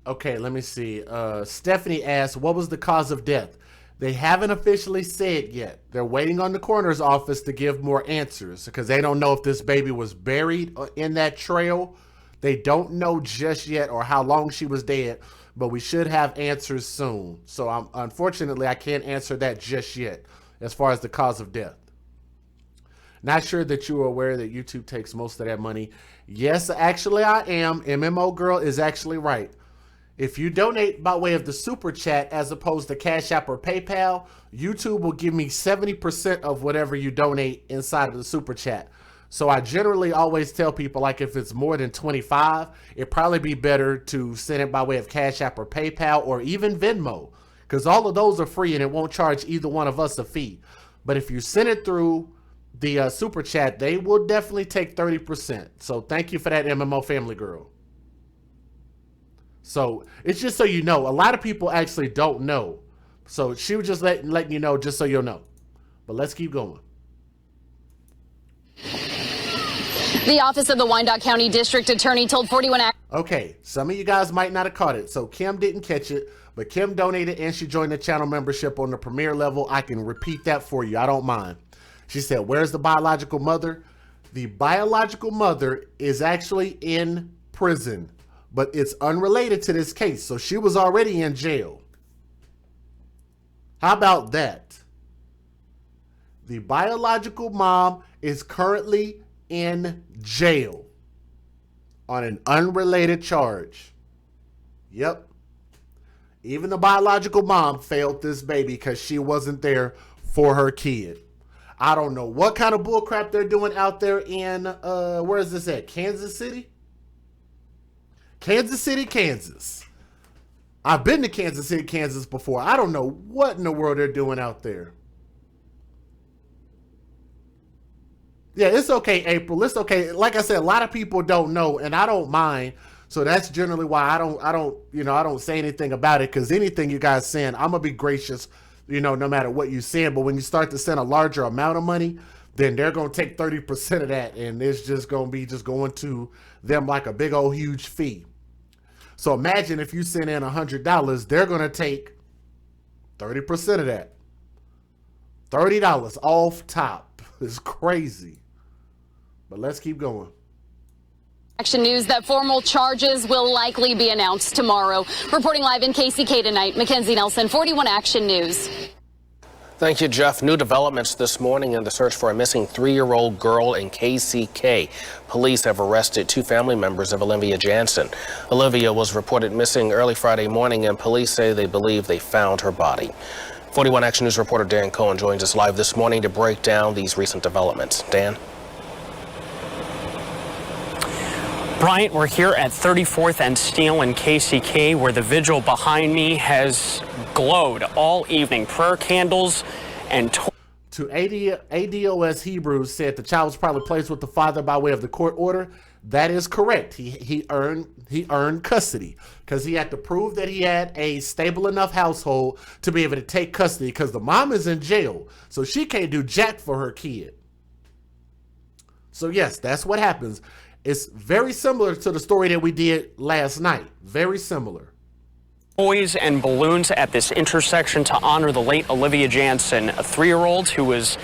Okay, let me see. Stephanie asked, what was the cause of death? They haven't officially said yet. They're waiting on the coroner's office to give more answers because they don't know if this baby was buried in that trail. They don't know just yet or how long she was dead, but we should have answers soon. So unfortunately, I can't answer that just yet as far as the cause of death. Not sure that you are aware that YouTube takes most of that money. Yes, actually I am. MMO Girl is actually right. If you donate by way of the Super Chat as opposed to Cash App or PayPal, YouTube will give me 70% of whatever you donate inside of the Super Chat. So I generally always tell people, like, if it's more than 25, it'd probably be better to send it by way of Cash App or PayPal or even Venmo, because all of those are free and it won't charge either one of us a fee. But if you send it through the Super Chat, they will definitely take 30%. So thank you for that, MMO Family Girl. So it's just so you know, a lot of people actually don't know. So she was just letting you know, just so you'll know. But let's keep going. The office of the Wyandotte County District Attorney told 41 Okay, some of you guys might not have caught it. So Kim didn't catch it, but Kim donated and she joined the channel membership on the premier level. I can repeat that for you. I don't mind. She said, where's the biological mother? The biological mother is actually in prison, but it's unrelated to this case. So she was already in jail. How about that? The biological mom is currently in jail on an unrelated charge. Yep. Even the biological mom failed this baby because she wasn't there for her kid. I don't know what kind of bullcrap they're doing out there in, where is this at? Kansas City? Kansas City, Kansas. I've been to Kansas City, Kansas before. I don't know what in the world they're doing out there. Yeah, it's okay, April. It's okay. Like I said, a lot of people don't know, and I don't mind. So that's generally why I don't say anything about it, because anything you guys send, I'm gonna be gracious, no matter what you send. But when you start to send a larger amount of money, then they're gonna take 30% of that, and it's just gonna be going to them like a big old huge fee. So imagine if you send in $100, they're gonna take 30% of that. $30 off top. It's crazy. But let's keep going. Action News that formal charges will likely be announced tomorrow. Reporting live in KCK tonight, Mackenzie Nelson, 41 Action News. Thank you, Jeff. New developments this morning in the search for a missing 3-year-old girl in KCK. Police have arrested 2 family members of Olivia Jansen. Olivia was reported missing early Friday morning, and police say they believe they found her body. 41 Action News reporter Dan Cohen joins us live this morning to break down these recent developments. Dan? Bryant, we're here at 34th and Steel in KCK, where the vigil behind me has glowed all evening. Prayer candles and to ADOS Hebrews said the child was probably placed with the father by way of the court order. That is correct. He earned custody because he had to prove that he had a stable enough household to be able to take custody, because the mom is in jail, so she can't do jack for her kid. So yes, that's what happens. It's very similar to the story that we did last night. Very similar. Toys and balloons at this intersection to honor the late Olivia Jansen, a 3-year-old who was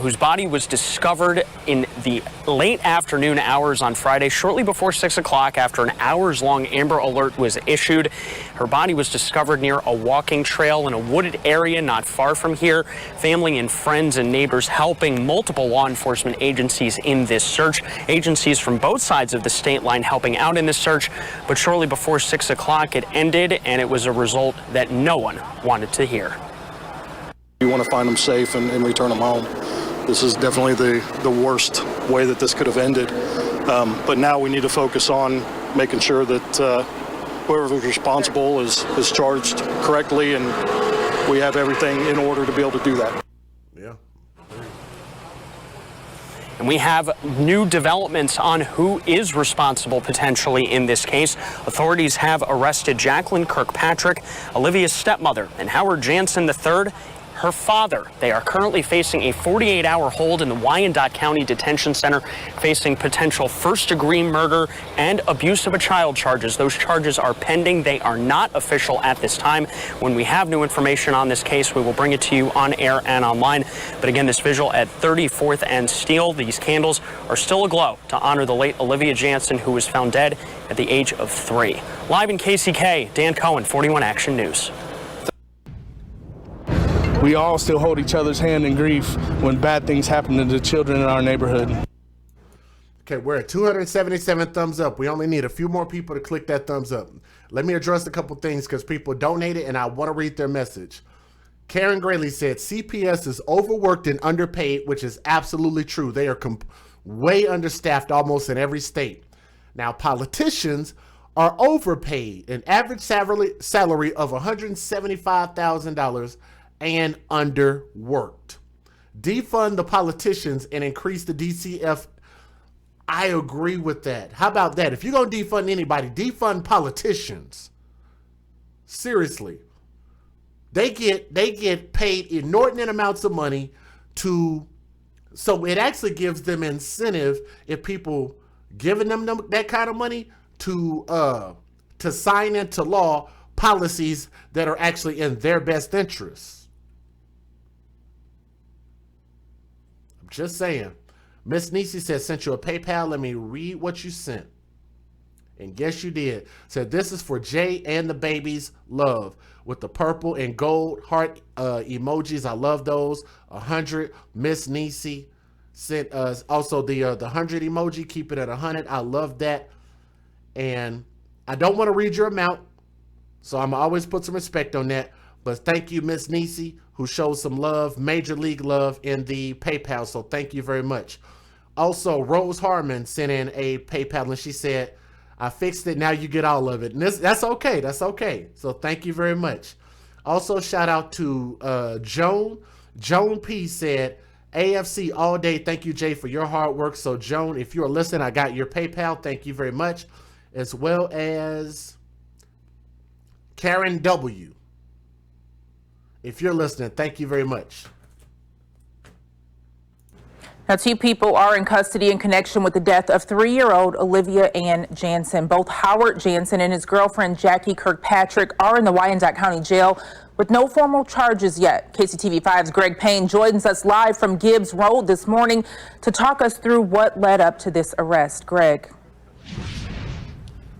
whose body was discovered in the late afternoon hours on Friday, shortly before 6 o'clock, after an hours-long Amber Alert was issued. Her body was discovered near a walking trail in a wooded area not far from here. Family and friends and neighbors helping multiple law enforcement agencies in this search. Agencies from both sides of the state line helping out in this search, but shortly before 6 o'clock it ended, and it was a result that no one wanted to hear. We want to find them safe and return them home. This is definitely the worst way that this could have ended. But now we need to focus on making sure that whoever is responsible is charged correctly, and we have everything in order to be able to do that. Yeah. And we have new developments on who is responsible potentially in this case. Authorities have arrested Jacqueline Kirkpatrick, Olivia's stepmother, and Howard Jansen III, her father. They are currently facing a 48-hour hold in the Wyandotte County Detention Center, facing potential first-degree murder and abuse of a child charges. Those charges are pending. They are not official at this time. When we have new information on this case, we will bring it to you on air and online. But again, this visual at 34th and Steel, these candles are still aglow to honor the late Olivia Jansen, who was found dead at the age of 3. Live in KCK, Dan Cohen, 41 Action News. We all still hold each other's hand in grief when bad things happen to the children in our neighborhood. Okay, we're at 277 thumbs up. We only need a few more people to click that thumbs up. Let me address a couple things because people donated and I want to read their message. Karen Grayley said CPS is overworked and underpaid, which is absolutely true. They are way understaffed almost in every state. Now, politicians are overpaid, an average salary of $175,000 and underworked. Defund the politicians and increase the DCF. I agree with that. How about that? If you're going to defund anybody, defund politicians. Seriously. They get paid inordinate amounts of money so it actually gives them incentive if people giving them that kind of money to sign into law policies that are actually in their best interests. I'm just saying. Miss Nisi said, sent you a PayPal. Let me read what you sent. And guess you did. Said, this is for Jay and the babies. Love. With the purple and gold heart emojis. I love those. 100. Miss Nisi sent us also the 100 emoji. Keep it at 100. I love that. And I don't want to read your amount, so I'm always put some respect on that. But thank you, Miss Nisi, who shows some love, major league love in the PayPal. So thank you very much. Also, Rose Harmon sent in a PayPal, and she said, I fixed it. Now you get all of it. And that's okay. That's okay. So thank you very much. Also, shout out to Joan. Joan P said, AFC all day. Thank you, Jay, for your hard work. So, Joan, if you're listening, I got your PayPal. Thank you very much. As well as Karen W. If you're listening, thank you very much. Now, 2 people are in custody in connection with the death of 3-year-old Olivia Ann Jansen. Both Howard Jansen and his girlfriend Jackie Kirkpatrick are in the Wyandotte County Jail with no formal charges yet. KCTV5's Greg Payne joins us live from Gibbs Road this morning to talk us through what led up to this arrest. Greg.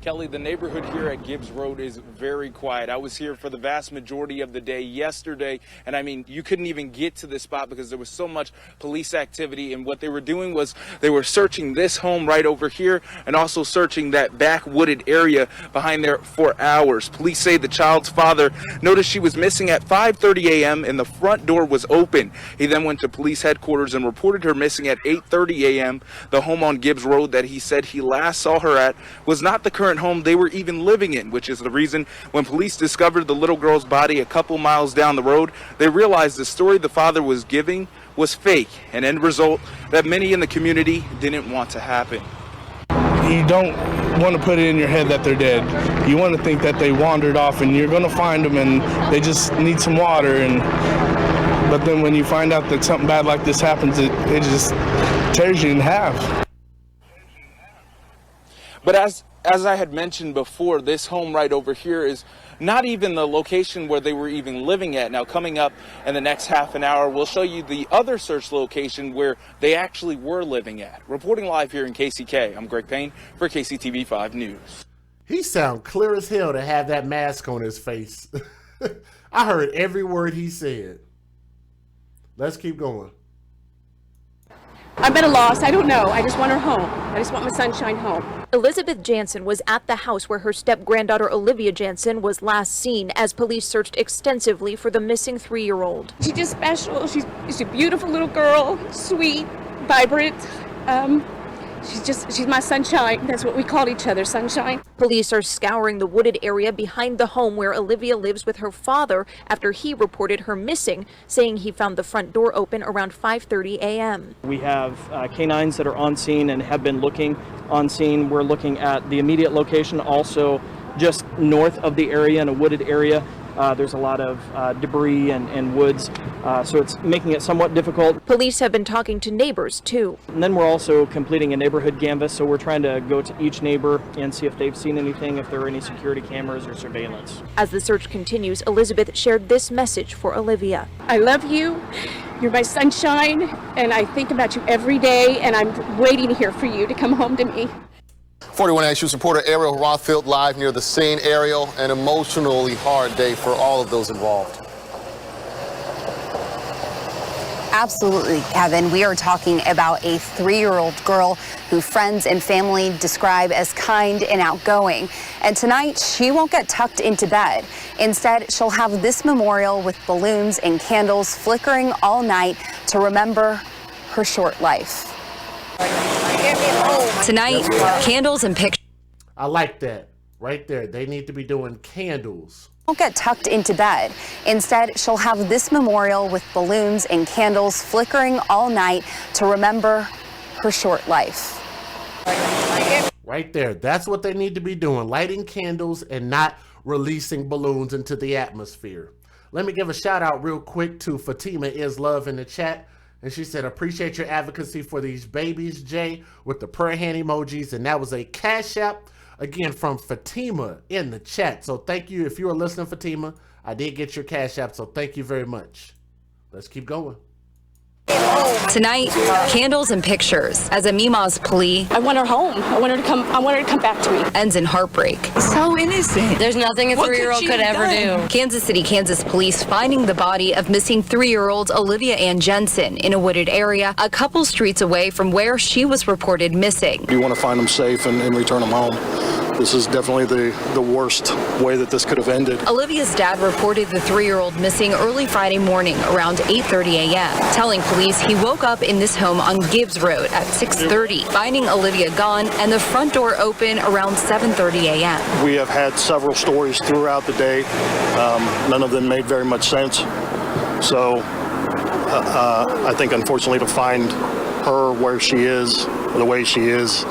Kelly, the neighborhood here at Gibbs Road is very quiet. I was here for the vast majority of the day yesterday, and I mean, you couldn't even get to this spot because there was so much police activity, and what they were doing was they were searching this home right over here and also searching that back wooded area behind there for hours. Police say the child's father noticed she was missing at 5:30 a.m. and the front door was open. He then went to police headquarters and reported her missing at 8:30 a.m. The home on Gibbs Road that he said he last saw her at was not the current home they were even living in, which is the reason when police discovered the little girl's body a couple miles down the road, they realized the story the father was giving was fake, an end result that many in the community didn't want to happen. You don't want to put it in your head that they're dead. You want to think that they wandered off and you're going to find them and they just need some water. But then when you find out that something bad like this happens, it just tears you in half. But as I had mentioned before, this home right over here is not even the location where they were even living at. Now, coming up in the next half an hour, we'll show you the other search location where they actually were living at. Reporting live here in KCK, I'm Greg Payne for KCTV5 News. He sound clear as hell to have that mask on his face. I heard every word he said. Let's keep going. I'm at a loss. I don't know. I just want her home. I just want my sunshine home. Elizabeth Jansen was at the house where her step-granddaughter Olivia Jansen was last seen as police searched extensively for the missing 3-year-old. She's just special. She's a beautiful little girl, sweet, vibrant. She's my sunshine. That's what we called each other, sunshine. Police are scouring the wooded area behind the home where Olivia lives with her father after he reported her missing, saying he found the front door open around 5:30 a.m. We have canines that are on scene and have been looking on scene. We're looking at the immediate location, also just north of the area in a wooded area. There's a lot of debris and woods, so it's making it somewhat difficult. Police have been talking to neighbors, too. And then we're also completing a neighborhood canvass, so we're trying to go to each neighbor and see if they've seen anything, if there are any security cameras or surveillance. As the search continues, Elizabeth shared this message for Olivia. I love you. You're my sunshine, and I think about you every day, and I'm waiting here for you to come home to me. 41 News reporter Ariel Rothfield live near the scene. Ariel, an emotionally hard day for all of those involved. Absolutely, Kevin. We are talking about a 3-year-old girl who friends and family describe as kind and outgoing. And tonight, she won't get tucked into bed. Instead, she'll have this memorial with balloons and candles flickering all night to remember her short life. Tonight, candles and pictures. I like that. Right there. They need to be doing candles. Won't get tucked into bed. Instead, she'll have this memorial with balloons and candles flickering all night to remember her short life. Right there. That's what they need to be doing. Lighting candles and not releasing balloons into the atmosphere. Let me give a shout out real quick to Fatima Is Love in the chat. And she said, appreciate your advocacy for these babies, Jay, with the prayer hand emojis. And that was a Cash App. Again, from Fatima in the chat. So thank you. If you are listening, Fatima, I did get your Cash App. So thank you very much. Let's keep going. Tonight, candles and pictures as Amima's plea. I want her home. I want her to come back to me. Ends in heartbreak. So innocent. There's nothing a 3-year-old could ever do. Kansas City, Kansas police finding the body of missing 3-year-old Olivia Ann Jensen in a wooded area a couple streets away from where she was reported missing. We want to find them safe and return them home. This is definitely the worst way that this could have ended. Olivia's dad reported the 3-year-old missing early Friday morning around 8:30 a.m., telling police he woke up in this home on Gibbs Road at 6:30, finding Olivia gone and the front door open around 7:30 a.m. We have had several stories throughout the day. None of them made very much sense. So I think, unfortunately, to find her where she is, the way she is,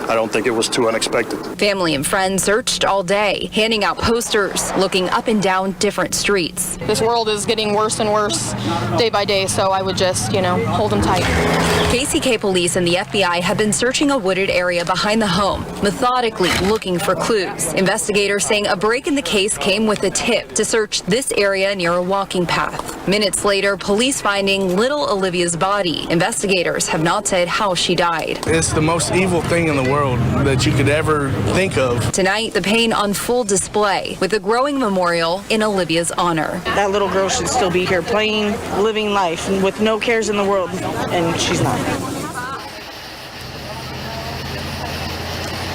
I don't think it was too unexpected. Family and friends searched all day, handing out posters, looking up and down different streets. This world is getting worse and worse day by day, so I would just, hold them tight. KCK police and the FBI have been searching a wooded area behind the home, methodically looking for clues. Investigators saying a break in the case came with a tip to search this area near a walking path. Minutes later, police finding little Olivia's body. Investigators have not said how she died. It's the most evil thing in the world that you could ever think of. Tonight, the pain on full display with a growing memorial in Olivia's honor. That little girl should still be here playing, living life with no cares in the world, and she's not.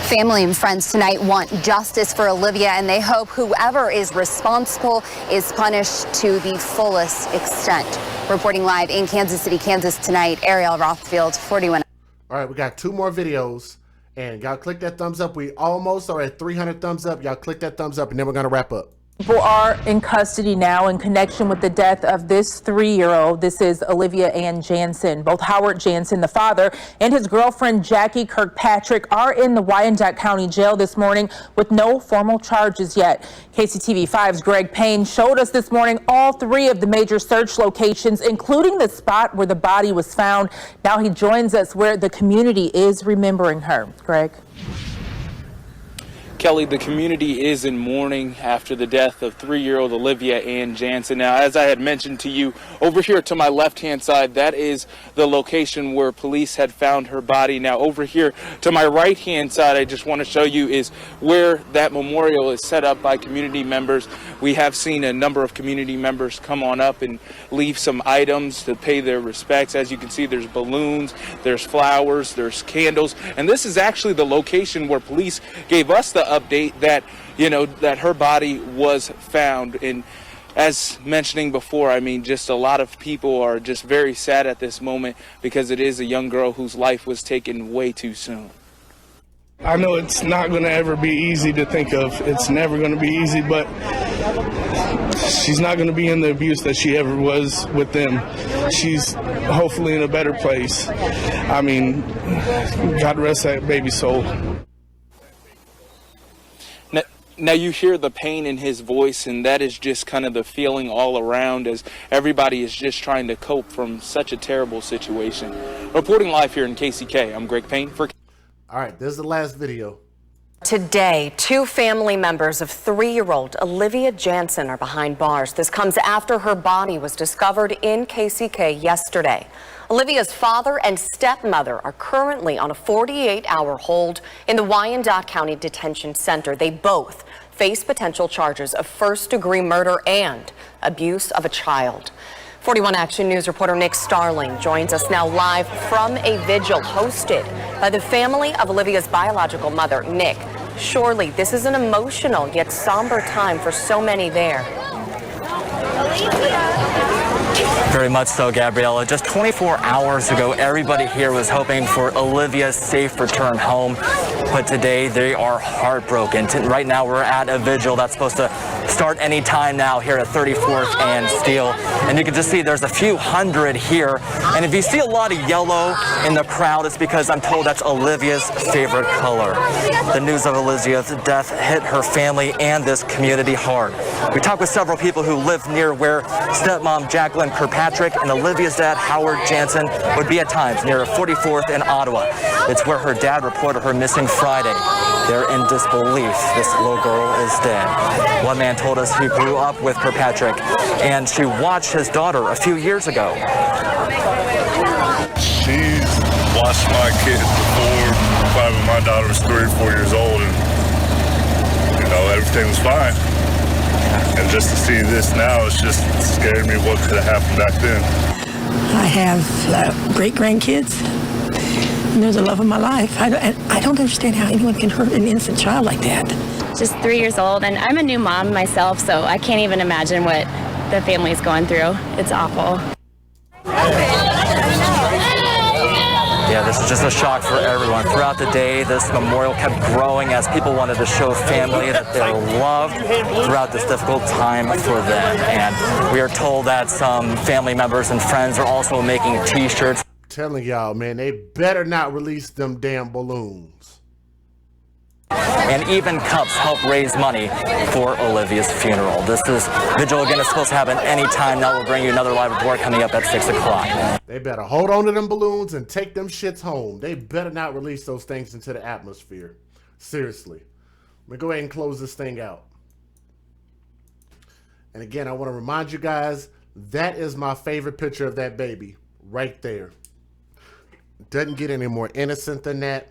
Family and friends tonight want justice for Olivia, and they hope whoever is responsible is punished to the fullest extent. Reporting live in Kansas City, Kansas tonight, Ariel Rothfield, 41. All right, we got 2 more videos. And y'all click that thumbs up. We almost are at 300 thumbs up. Y'all click that thumbs up, and then we're going to wrap up. People are in custody now in connection with the death of this 3-year-old. This is Olivia Ann Jansen. Both Howard Jansen, the father, and his girlfriend Jackie Kirkpatrick are in the Wyandotte County Jail this morning with no formal charges yet. KCTV5's Greg Payne showed us this morning all 3 of the major search locations, including the spot where the body was found. Now he joins us where the community is remembering her. Greg. Kelly, the community is in mourning after the death of 3-year-old Olivia Ann Jansen. Now, as I had mentioned to you, over here to my left-hand side, that is the location where police had found her body. Now, over here to my right-hand side, I just want to show you is where that memorial is set up by community members. We have seen a number of community members come on up and leave some items to pay their respects. As you can see, there's balloons, there's flowers, there's candles, and this is actually the location where police gave us the update that, that her body was found. And as mentioning before, I mean, just a lot of people are just very sad at this moment because it is a young girl whose life was taken way too soon. I know it's not going to ever be easy to think of. It's never going to be easy, but she's not going to be in the abuse that she ever was with them. She's hopefully in a better place. I mean, God rest that baby's soul. Now you hear the pain in his voice, and that is just kind of the feeling all around as everybody is just trying to cope from such a terrible situation. Reporting live here in KCK, I'm Greg Payne for... All right, this is the last video. Today, 2 family members of 3-year-old Olivia Jansen are behind bars. This comes after her body was discovered in KCK yesterday. Olivia's father and stepmother are currently on a 48-hour hold in the Wyandotte County Detention Center. They both face potential charges of first-degree murder and abuse of a child. 41 Action News reporter Nick Starling joins us now live from a vigil hosted by the family of Olivia's biological mother. Nick, surely this is an emotional yet somber time for so many there. Very much so, Gabriella. Just 24 hours ago, everybody here was hoping for Olivia's safe return home. But today, they are heartbroken. Right now, we're at a vigil that's supposed to start any time now here at 34th and Steel. And you can just see there's a few hundred here. And if you see a lot of yellow in the crowd, it's because I'm told that's Olivia's favorite color. The news of Olivia's death hit her family and this community hard. We talked with several people who live near where stepmom Jacqueline Kirkpatrick and Olivia's dad, Howard Jansen, would be at times near 44th in Ottawa. It's where her dad reported her missing Friday. They're in disbelief this little girl is dead. One man told us he grew up with Kirkpatrick and she watched his daughter a few years ago. She's watched my kid before. When my daughter was 3 or 4 years old, and everything was fine. And just to see this now, it's just scared me what could have happened back then. I have great grandkids, and they're the love of my life. I don't understand how anyone can hurt an innocent child like that. Just 3 years old, and I'm a new mom myself, so I can't even imagine what the family's going through. It's awful. Yeah, this is just a shock for everyone. Throughout the day, this memorial kept growing as people wanted to show family that they're loved throughout this difficult time for them. And we are told that some family members and friends are also making t-shirts. Telling y'all, man, they better not release them damn balloons. And even cups help raise money for Olivia's funeral. This is vigil again. It's supposed to happen any time now. We'll bring you another live report coming up at 6 o'clock. They better hold on to them balloons and take them shits home. They better not release those things into the atmosphere. Seriously. Let me go ahead and close this thing out. And again, I want to remind you guys, that is my favorite picture of that baby right there. Doesn't get any more innocent than that.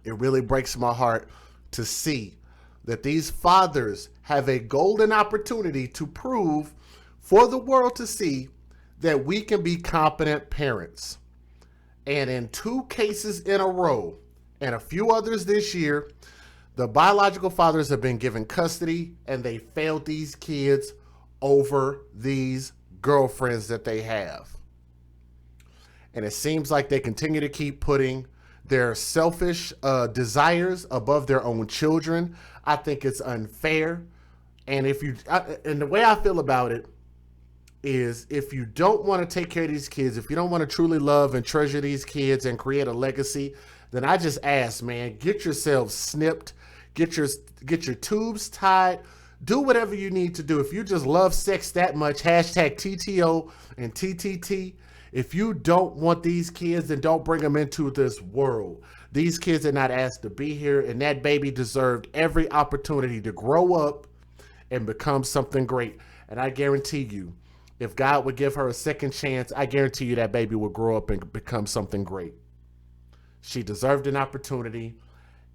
It really breaks my heart to see that these fathers have a golden opportunity to prove for the world to see that we can be competent parents. And in 2 cases in a row, and a few others this year, the biological fathers have been given custody and they failed these kids over these girlfriends that they have. And it seems like they continue to keep putting their selfish desires above their own children. I think it's unfair. And and the way I feel about it is, if you don't want to take care of these kids, if you don't want to truly love and treasure these kids and create a legacy, then I just ask, man, get yourselves snipped, get your tubes tied, do whatever you need to do. If you just love sex that much, hashtag TTO and TTT. If you don't want these kids, then don't bring them into this world. These kids are not asked to be here, and that baby deserved every opportunity to grow up and become something great. And I guarantee you, if God would give her a second chance, I guarantee you that baby will grow up and become something great. She deserved an opportunity,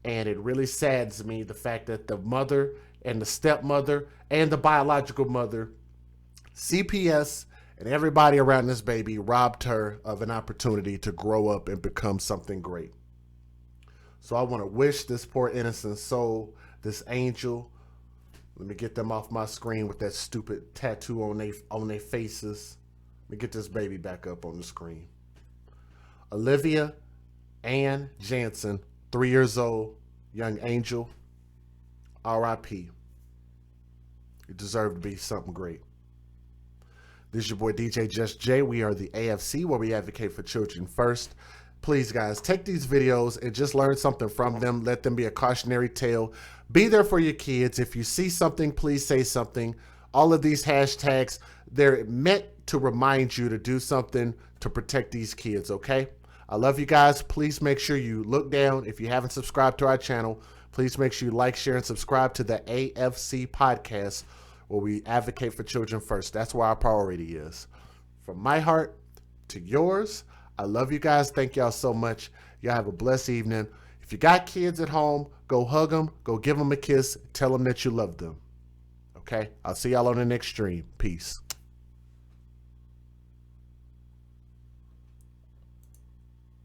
and it really saddens me the fact that the mother and the stepmother and the biological mother, CPS, and everybody around this baby robbed her of an opportunity to grow up and become something great. So I want to wish this poor innocent soul, this angel, let me get them off my screen with that stupid tattoo on their faces. Let me get this baby back up on the screen. Olivia Ann Jansen, 3 years old, young angel, R.I.P. You deserve to be something great. This is your boy DJ Just J. We are the AFC, where we advocate for children first. Please, guys, take these videos and just learn something from them. Let them be a cautionary tale. Be there for your kids. If you see something, please say something. All of these hashtags, they're meant to remind you to do something to protect these kids, okay? I love you guys. Please make sure you look down. If you haven't subscribed to our channel, please make sure you like, share, and subscribe to the AFC podcast, where we advocate for children first. That's where our priority is. From my heart to yours, I love you guys. Thank y'all so much. Y'all have a blessed evening. If you got kids at home, go hug them, go give them a kiss, tell them that you love them. Okay? I'll see y'all on the next stream. Peace.